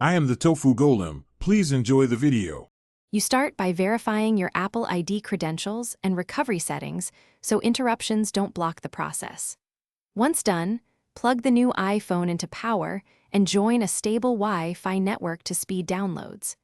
I am the Tofu Golem. Please enjoy the video. You start by verifying your Apple ID credentials and recovery settings so interruptions don't block the process. Once done, plug the new iPhone into power and join a stable Wi-Fi network to speed downloads.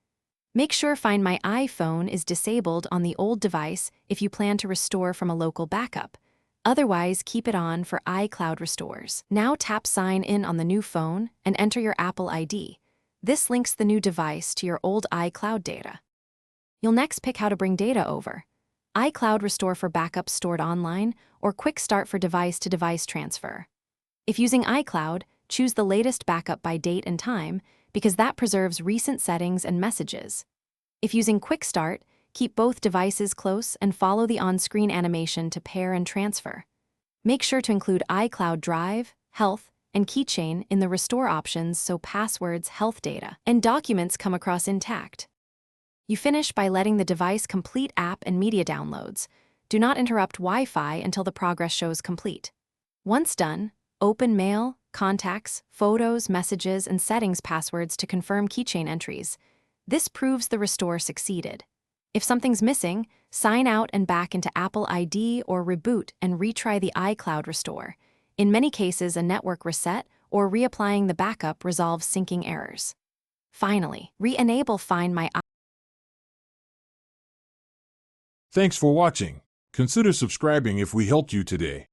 Make sure Find My iPhone is disabled on the old device if you plan to restore from a local backup. Otherwise, keep it on for iCloud restores. Now tap Sign In on the new phone and enter your Apple ID. This links the new device to your old iCloud data. You'll next pick how to bring data over: iCloud Restore for backups stored online, or Quick Start for device-to-device transfer. If using iCloud, choose the latest backup by date and time, because that preserves recent settings and messages. If using Quick Start, keep both devices close and follow the on-screen animation to pair and transfer. Make sure to include iCloud Drive, Health, and Keychain in the Restore options so passwords, health data, and documents come across intact. You finish by letting the device complete app and media downloads. Do not interrupt Wi-Fi until the progress shows complete. Once done, open Mail, Contacts, Photos, Messages, and Settings passwords to confirm keychain entries. This proves the restore succeeded. If something's missing, sign out and back into Apple ID or reboot and retry the iCloud restore. In many cases, a network reset or reapplying the backup resolves syncing errors. Finally, re-enable Find My iPhone. Thanks for watching. Consider subscribing if we helped you today.